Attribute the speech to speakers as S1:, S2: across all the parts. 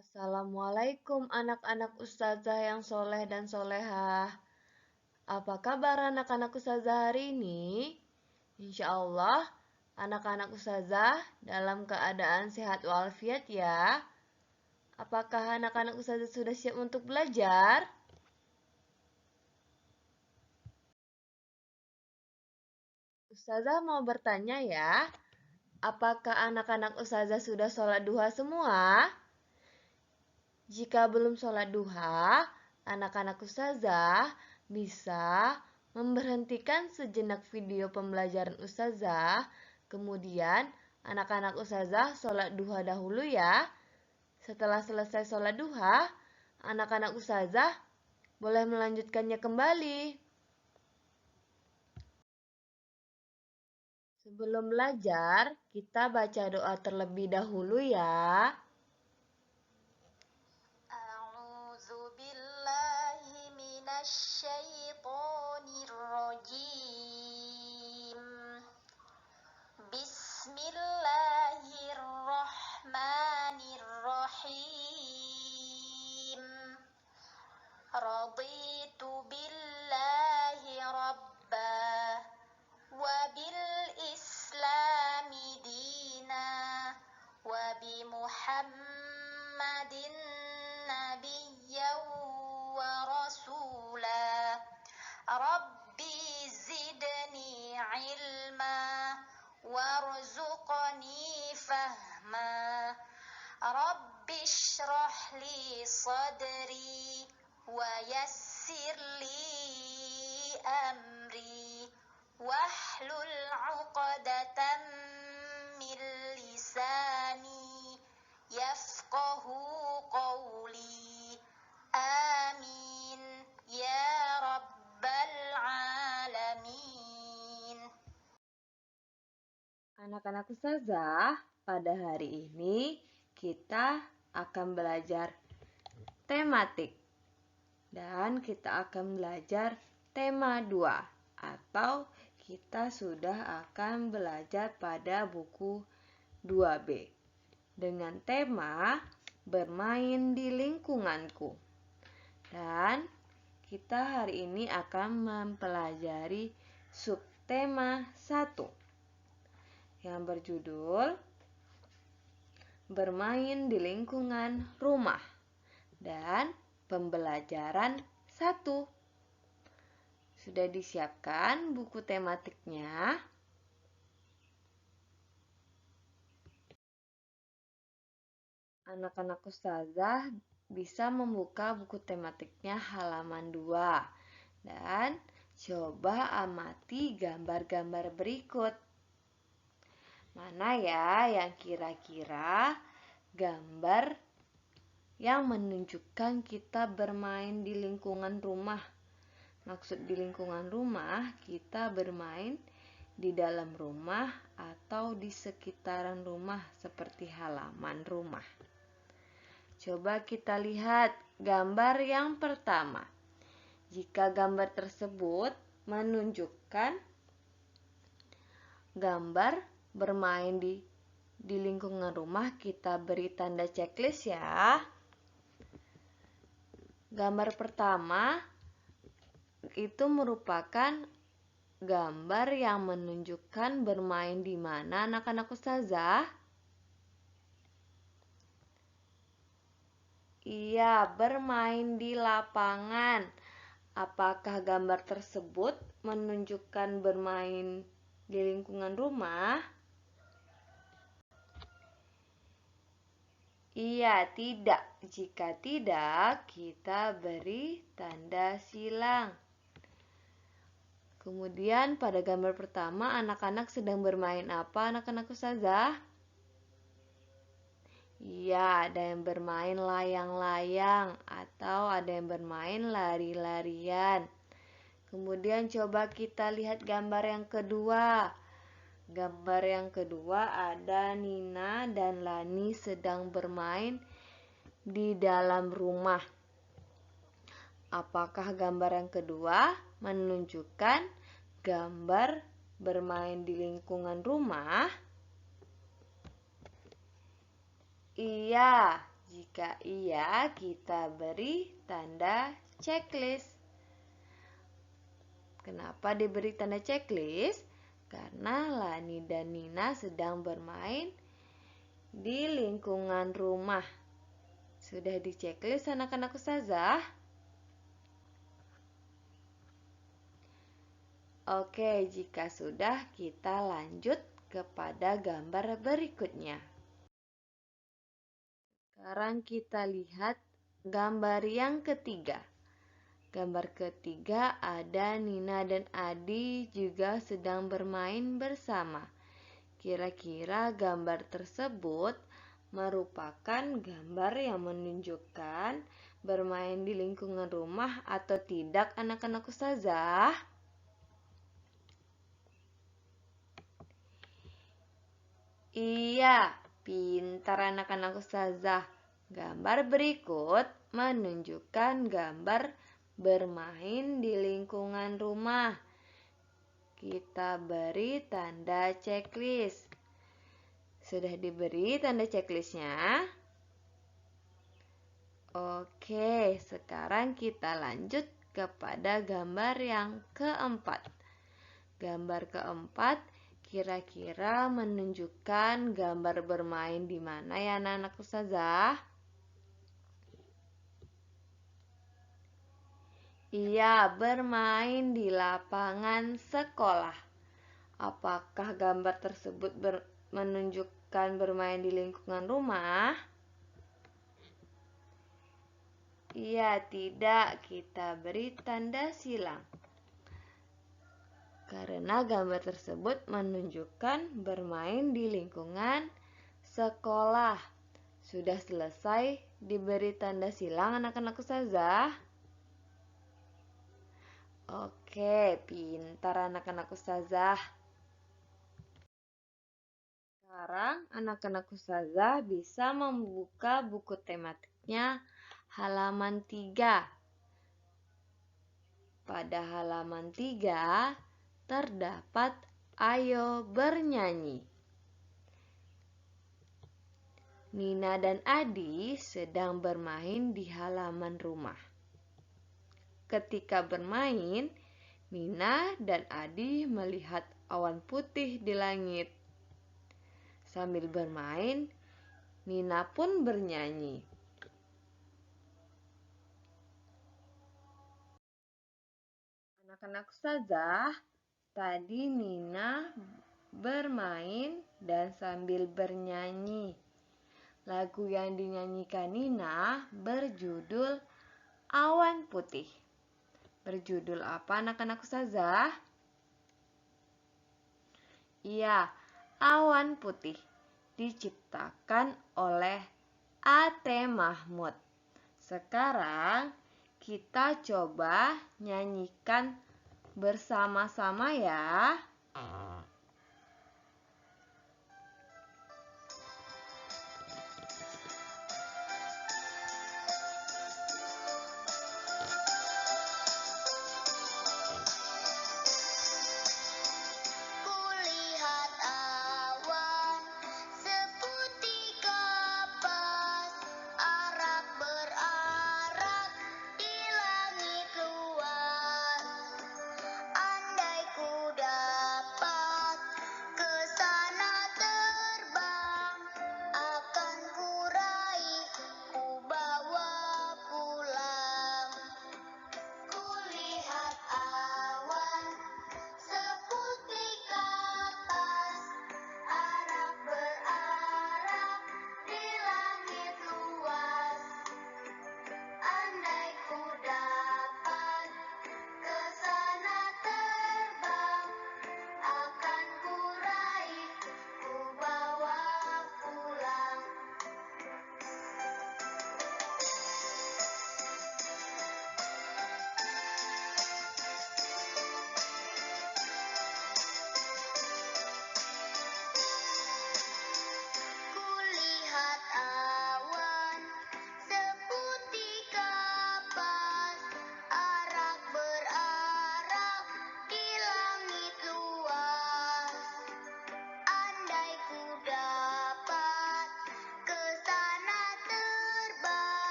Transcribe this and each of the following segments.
S1: Assalamualaikum anak-anak ustazah yang soleh dan solehah. Apa kabar anak-anak ustazah hari ini? Insya Allah anak-anak ustazah dalam keadaan sehat walafiat ya. Apakah anak-anak ustazah sudah siap untuk belajar? Ustazah mau bertanya ya. Apakah anak-anak ustazah sudah sholat duha semua? Jika belum sholat duha, anak-anak ustazah bisa memberhentikan sejenak video pembelajaran ustazah. Kemudian anak-anak ustazah sholat duha dahulu ya. Setelah selesai sholat duha, anak-anak ustazah boleh melanjutkannya kembali. Sebelum belajar, kita baca doa terlebih dahulu ya.
S2: A'udzu billahi minasyaitonir rajim. Bismillahirrahmanirrahim. Raditu billahi rabba wa bil islami dina wa bi Muhammadin nabiyyan wa rasula. Rabbi zidni ilma warzuqni fahma. Rabbi shrah li sadri wa yassir li amri wahlul 'uqdatam min lisani yafqahu qawli. Amin ya rabbal alamin.
S1: Anak-anak ustazah, pada hari ini kita akan belajar tematik. Dan kita akan belajar tema 2 atau kita sudah akan belajar pada buku 2B dengan tema bermain di lingkunganku. Dan kita hari ini akan mempelajari subtema 1 yang berjudul bermain di lingkungan rumah dan pembelajaran 1. Sudah disiapkan buku tematiknya? Anak-anak ustazah bisa membuka buku tematiknya halaman 2 dan coba amati gambar-gambar berikut. Mana ya yang kira-kira gambar yang menunjukkan kita bermain di lingkungan rumah. Maksud di lingkungan rumah, kita bermain di dalam rumah atau di sekitaran rumah seperti halaman rumah. Coba kita lihat gambar yang pertama. Jika gambar tersebut menunjukkan gambar bermain di lingkungan rumah, kita beri tanda checklist ya. Gambar pertama itu merupakan gambar yang menunjukkan bermain di mana anak-anak ustazah? Iya, bermain di lapangan. Apakah gambar tersebut menunjukkan bermain di lingkungan rumah? Iya, tidak. Jika tidak, kita beri tanda silang. Kemudian pada gambar pertama, anak-anak sedang bermain apa anak-anak ustazah? Iya, ada yang bermain layang-layang atau ada yang bermain lari-larian. Kemudian coba kita lihat gambar yang kedua. Gambar yang kedua ada Nina dan Lani sedang bermain di dalam rumah. Apakah gambar yang kedua menunjukkan gambar bermain di lingkungan rumah? Iya, Jika iya, kita beri tanda checklist. Kenapa diberi tanda checklist? Karena Lani dan Nina sedang bermain di lingkungan rumah. Sudah di checklist anak-anak ustazah? Oke, jika sudah, kita lanjut kepada gambar berikutnya. Sekarang kita lihat gambar yang ketiga. Gambar ketiga ada Nina dan Adi juga sedang bermain bersama. Kira-kira gambar tersebut merupakan gambar yang menunjukkan bermain di lingkungan rumah atau tidak anak-anak ustazah? Iya, pintar anak-anak ustazah. Gambar berikut menunjukkan gambar bermain di lingkungan rumah. Kita beri tanda checklist. Sudah diberi tanda checklistnya? Oke, sekarang kita lanjut kepada gambar yang keempat. Gambar keempat kira-kira menunjukkan gambar bermain di mana ya anak-anak ustazah? Iya, bermain di lapangan sekolah. Apakah gambar tersebut menunjukkan bermain di lingkungan rumah? Iya, tidak. Kita beri tanda silang. Karena gambar tersebut menunjukkan bermain di lingkungan sekolah. Sudah selesai diberi tanda silang anak-anak ustazah? Oke, pintar anak-anak ustazah. Sekarang anak-anak ustazah bisa membuka buku tematiknya halaman 3. Pada halaman 3 terdapat ayo bernyanyi. Nina dan Adi sedang bermain di halaman rumah. Ketika bermain, Nina dan Adi melihat awan putih di langit. Sambil bermain, Nina pun bernyanyi. Anak-anak ustazah, tadi Nina bermain dan sambil bernyanyi. Lagu yang dinyanyikan Nina berjudul Awan Putih. Berjudul apa anak-anak ustazah? Iya, Awan Putih. Diciptakan oleh A.T. Mahmud. Sekarang kita coba nyanyikan bersama-sama ya.
S2: Kulihat awan seputih kapas, arak-berarak di langit luas. Andai ku dapat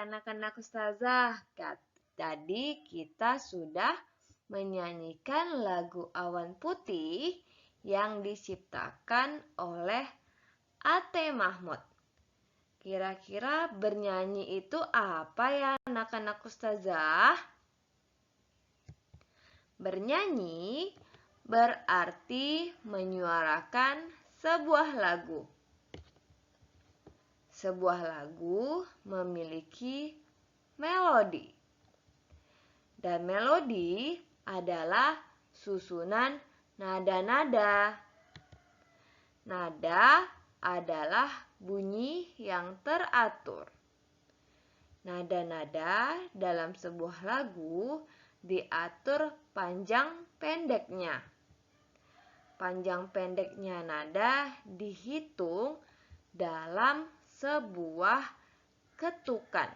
S1: anak-anak ustazah, tadi kita sudah menyanyikan lagu Awan Putih yang diciptakan oleh A.T. Mahmud. Kira-kira bernyanyi itu apa ya anak-anak ustazah? Bernyanyi berarti menyuarakan sebuah lagu. Sebuah lagu memiliki melodi. Dan melodi adalah susunan nada-nada. Nada adalah bunyi yang teratur. Nada-nada dalam sebuah lagu diatur panjang pendeknya. Panjang pendeknya nada dihitung dalam sebuah ketukan.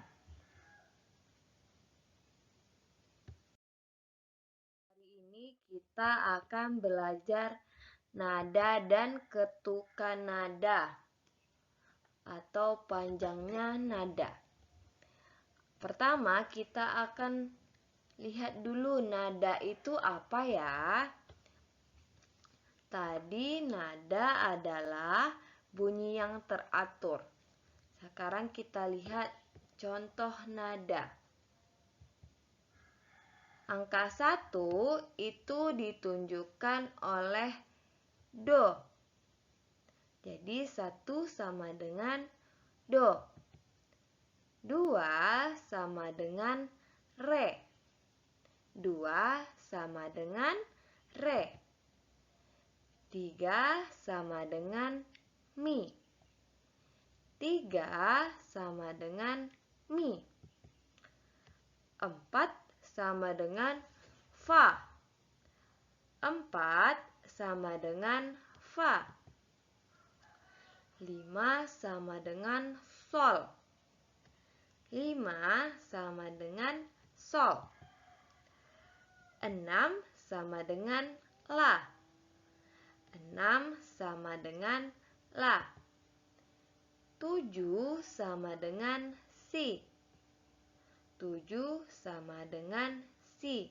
S1: Hari ini kita akan belajar nada dan ketukan nada atau panjangnya nada. Pertama, kita akan lihat dulu nada itu apa ya. Tadi nada adalah bunyi yang teratur. Sekarang kita lihat contoh nada. Angka 1 itu ditunjukkan oleh do. Jadi 1 sama dengan do. 2 sama dengan re. 2 sama dengan re. 3 sama dengan mi. 3 sama dengan mi. 4 sama dengan fa. 4 sama dengan fa. 5 sama dengan sol. 5 sama dengan sol. 6 sama dengan la. 6 sama dengan la. 7 sama dengan si. 7 sama dengan si.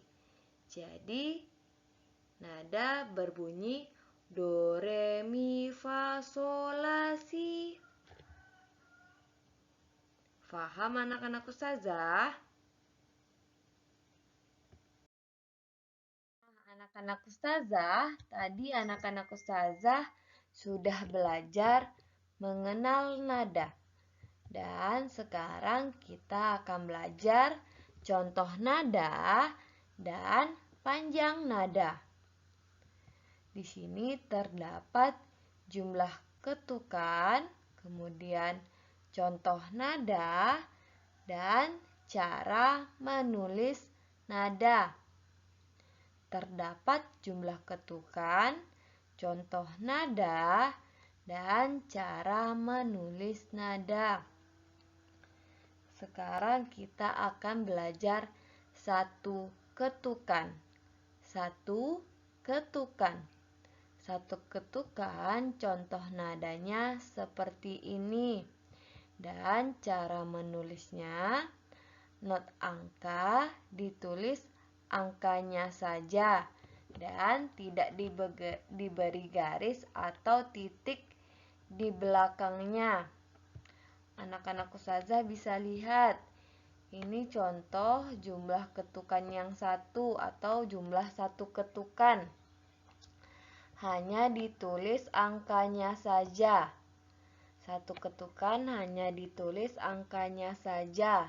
S1: Jadi, nada berbunyi do, re, mi, fa, sol, la, si. Faham anak-anak ustazah? Anak-anak ustazah, tadi anak-anak ustazah sudah belajar mengenal nada. Dan sekarang kita akan belajar contoh nada dan panjang nada. Di sini terdapat jumlah ketukan, kemudian contoh nada, dan cara menulis nada. Terdapat jumlah ketukan, contoh nada, dan cara menulis nada. Sekarang kita akan belajar satu ketukan. Satu ketukan. Satu ketukan contoh nadanya seperti ini. Dan cara menulisnya, not angka ditulis angkanya saja dan tidak diberi garis atau titik di belakangnya. Anak-anak ustazah bisa lihat, ini contoh jumlah ketukan yang satu atau jumlah satu ketukan. Hanya ditulis angkanya saja. Satu ketukan hanya ditulis angkanya saja.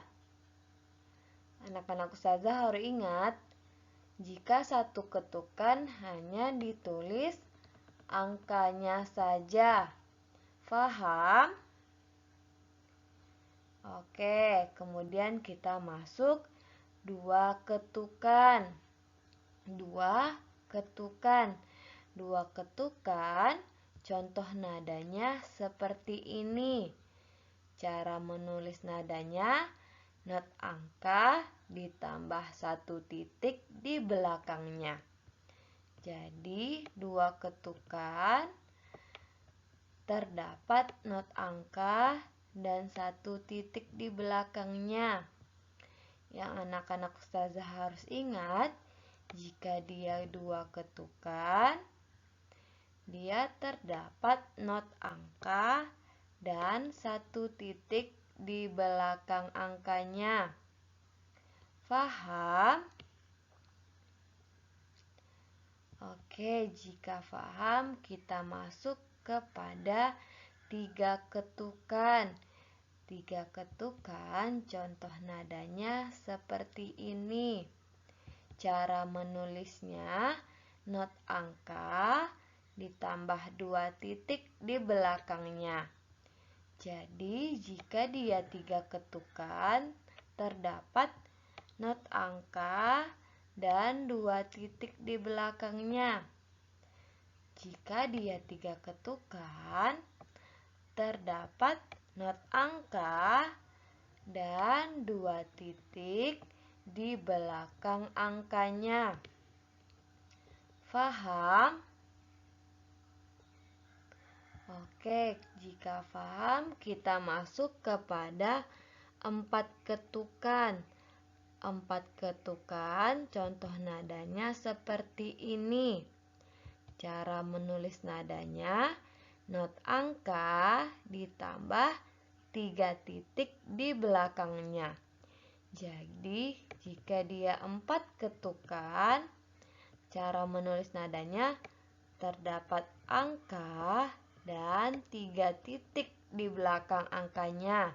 S1: Anak-anak ustazah harus ingat, jika satu ketukan hanya ditulis angkanya saja. Faham? Oke, kemudian kita masuk dua ketukan. Dua ketukan. Dua ketukan, contoh nadanya seperti ini. Cara menulis nadanya, not angka ditambah satu titik di belakangnya. Jadi, dua ketukan terdapat not angka dan 1 titik di belakangnya. Yang anak-anak ustazah harus ingat, jika dia 2 ketukan, dia terdapat not angka dan 1 titik di belakang angkanya. Faham? Oke, jika faham, kita masuk kepada 3 ketukan. 3 ketukan, contoh nadanya seperti ini. Cara menulisnya, not angka ditambah 2 titik di belakangnya. Jadi, jika dia 3 ketukan, terdapat not angka dan 2 titik di belakangnya. Jika dia 3 ketukan, terdapat not angka dan 2 titik di belakang angkanya. Faham? Oke, jika faham, kita masuk kepada 4 ketukan. 4 ketukan, contoh nadanya seperti ini. Cara menulis nadanya, not angka ditambah 3 titik di belakangnya. Jadi, jika dia 4 ketukan, cara menulis nadanya terdapat angka dan 3 titik di belakang angkanya.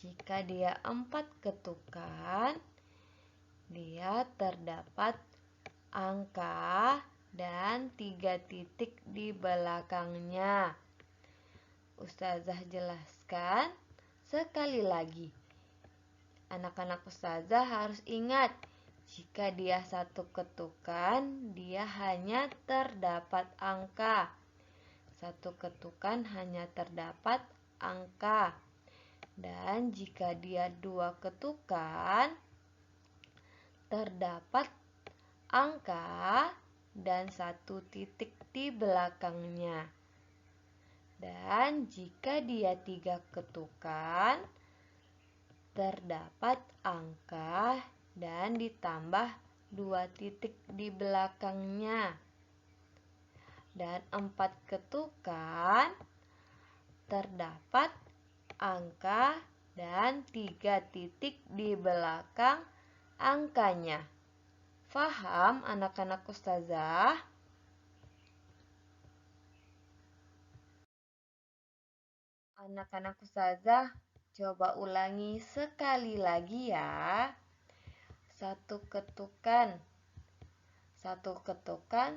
S1: Jika dia 4 ketukan, dia terdapat angka dan 3 titik di belakangnya. Ustazah jelaskan sekali lagi. Anak-anak ustazah harus ingat, jika dia 1 ketukan, dia hanya terdapat angka. 1 ketukan hanya terdapat angka. Dan jika dia 2 ketukan, terdapat angka dan 1 titik di belakangnya. Dan jika dia 3 ketukan, terdapat angka dan ditambah 2 titik di belakangnya. Dan 4 ketukan, terdapat angka dan 3 titik di belakang angkanya. Faham anak-anak ustazah? Anak-anak ustazah, coba ulangi sekali lagi ya. 1 ketukan. 1 ketukan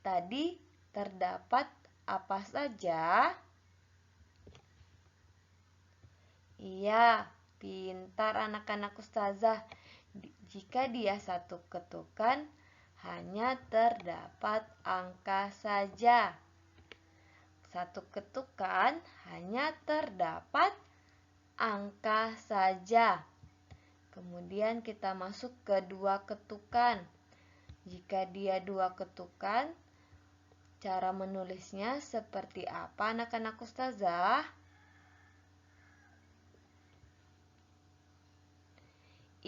S1: tadi terdapat apa saja? Iya, pintar anak-anak ustazah. Jika dia 1 ketukan, hanya terdapat angka saja. 1 ketukan hanya terdapat angka saja. Kemudian kita masuk ke 2 ketukan. Jika dia 2 ketukan, cara menulisnya seperti apa anak-anak ustazah?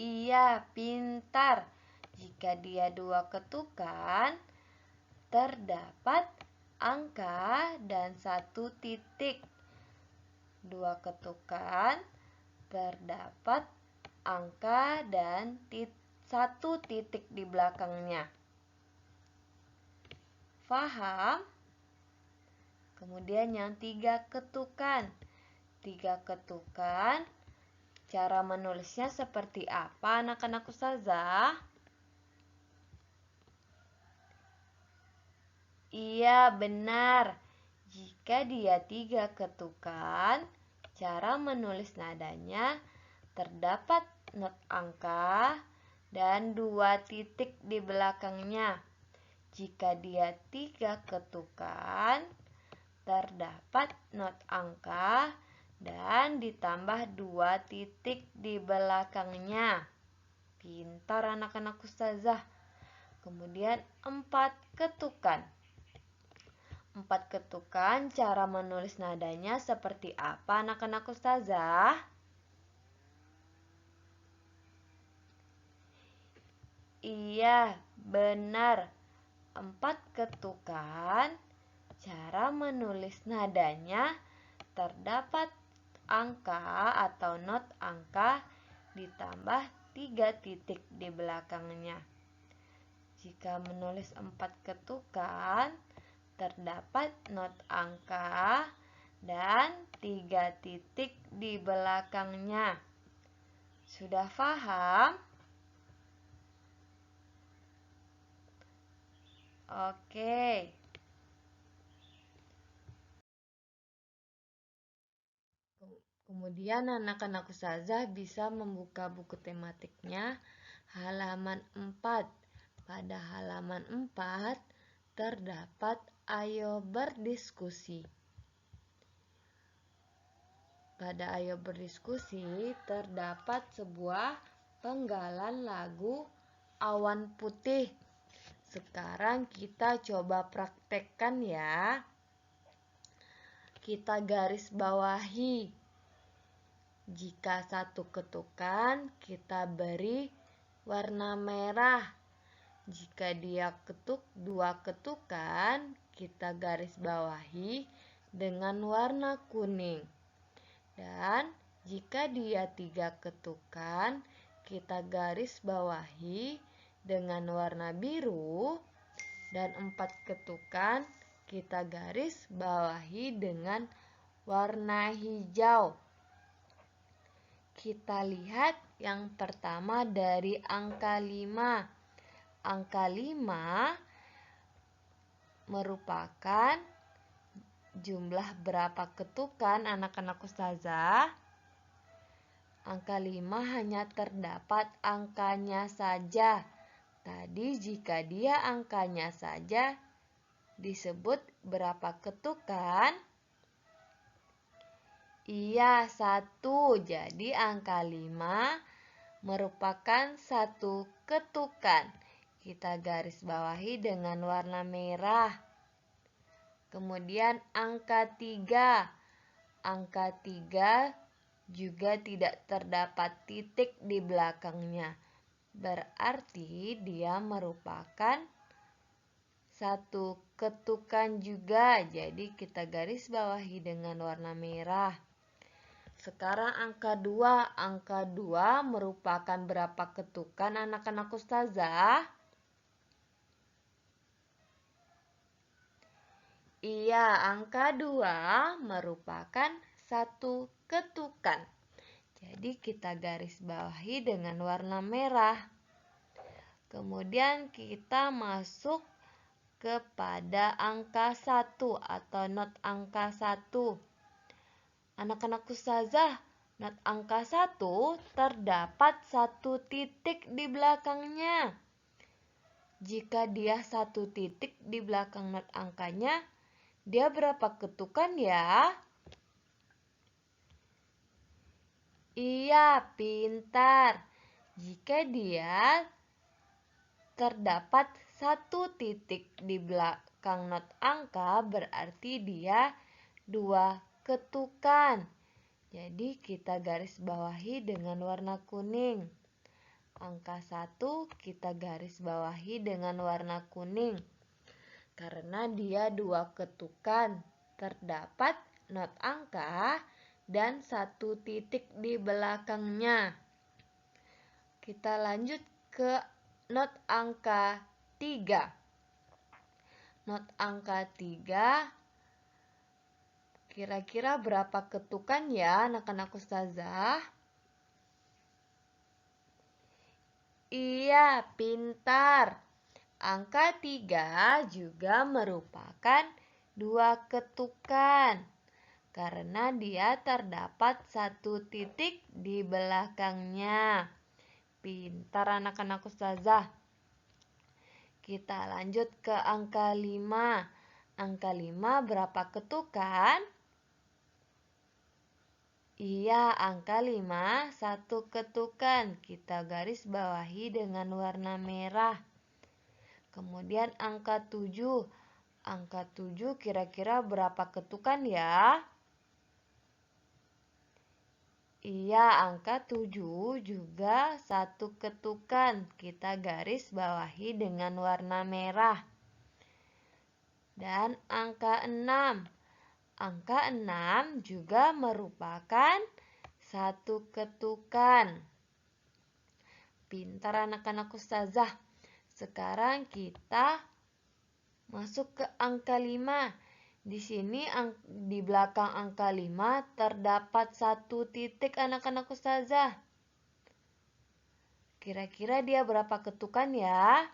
S1: Iya, pintar. Jika dia 2 ketukan, terdapat angka dan 1 titik. 2 ketukan, terdapat angka dan 1 titik di belakangnya. Faham? Kemudian yang 3 ketukan. 3 ketukan, cara menulisnya seperti apa anak-anak ustazah? Iya, benar. Jika dia 3 ketukan, cara menulis nadanya terdapat not angka dan 2 titik di belakangnya. Jika dia 3 ketukan, terdapat not angka dan ditambah 2 titik di belakangnya. Pintar anak-anak ustazah. Kemudian 4 ketukan. 4 ketukan, cara menulis nadanya seperti apa anak-anak ustazah? Iya, benar. 4 ketukan, cara menulis nadanya terdapat angka atau not angka ditambah 3 titik di belakangnya. Jika menulis 4 ketukan, terdapat not angka dan 3 titik di belakangnya. Sudah paham? Oke. Kemudian anak-anak ustazah bisa membuka buku tematiknya halaman 4. Pada halaman 4 terdapat ayo berdiskusi. Pada ayo berdiskusi terdapat sebuah penggalan lagu Awan Putih. Sekarang kita coba praktekkan ya. Kita garis bawahi. Jika satu ketukan, kita beri warna merah. Jika dia ketuk 2 ketukan, kita garis bawahi dengan warna kuning. Dan jika dia 3 ketukan, kita garis bawahi dengan warna biru. Dan 4 ketukan, kita garis bawahi dengan warna hijau. Kita lihat yang pertama dari angka 5. Angka 5 merupakan jumlah berapa ketukan anak-anak ustazah? Angka 5 hanya terdapat angkanya saja. Tadi jika dia angkanya saja disebut berapa ketukan? Iya, 1. Jadi angka 5 merupakan 1 ketukan. Kita garis bawahi dengan warna merah. Kemudian angka 3. Angka 3 juga tidak terdapat titik di belakangnya. Berarti dia merupakan 1 ketukan juga. Jadi kita garis bawahi dengan warna merah. Sekarang angka 2. Angka 2 merupakan berapa ketukan anak-anak ustazah? Iya, angka 2 merupakan 1 ketukan. Jadi kita garis bawahi dengan warna merah. Kemudian kita masuk kepada angka 1 atau not angka 1. Anak-anak ustazah, not angka 1 terdapat 1 titik di belakangnya. Jika dia 1 titik di belakang not angkanya, dia berapa ketukan ya? Iya, pintar. Jika dia terdapat 1 titik di belakang not angka, berarti dia 2 ketukan. Jadi kita garis bawahi dengan warna kuning. Angka 1 kita garis bawahi dengan warna kuning. Karena dia 2 ketukan, terdapat not angka dan 1 titik di belakangnya. Kita lanjut ke not angka 3. Not angka 3 kira-kira berapa ketukan ya anak-anak ustazah? Iya, pintar. Angka 3 juga merupakan 2 ketukan. Karena dia terdapat 1 titik di belakangnya. Pintar anak-anak ustazah. Kita lanjut ke angka 5. Angka 5 berapa ketukan? Iya, angka 5 1 ketukan. Kita garis bawahi dengan warna merah. Kemudian angka 7. Angka 7 kira-kira berapa ketukan ya? Iya, angka 7 juga satu ketukan. Kita garis bawahi dengan warna merah. Dan angka 6. Angka 6 juga merupakan satu ketukan. Pintar anak-anak ustazah. Sekarang kita masuk ke angka 5. Di sini di belakang angka 5 terdapat satu titik anak-anak ustazah. Kira-kira dia berapa ketukan ya?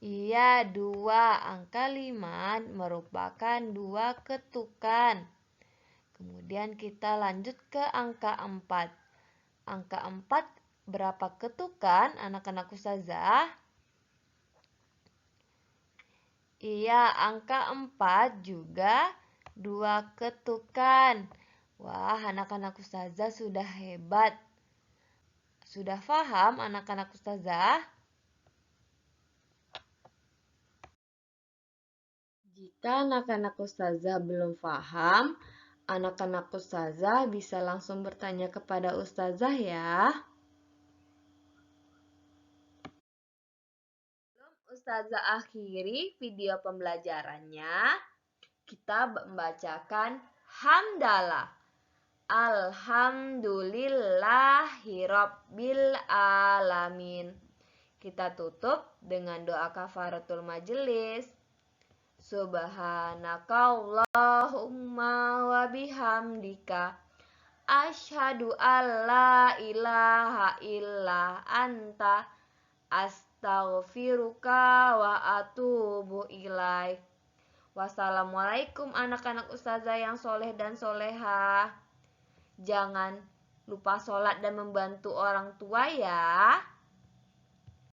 S1: Iya, 2. Angka 5 merupakan 2 ketukan. Kemudian kita lanjut ke angka 4. Angka 4 berapa ketukan anak-anak ustazah? Iya, angka 4 juga 2 ketukan. Wah, anak-anak ustazah sudah hebat. Sudah paham anak-anak ustazah? Jika anak-anak ustazah belum paham, anak-anak ustazah bisa langsung bertanya kepada ustazah ya. Ustazah akhiri video pembelajarannya, kita membacakan hamdalah. Alhamdulillahirabbil alamin. Kita tutup dengan doa kafaratul majelis. Subhanakallahumma wa bihamdika asyhadu alla ilaha illa anta astaghfiruka wa atubu ilaik. Wassalamualaikum anak-anak ustazah yang soleh dan solehah. Jangan lupa sholat dan membantu orang tua ya.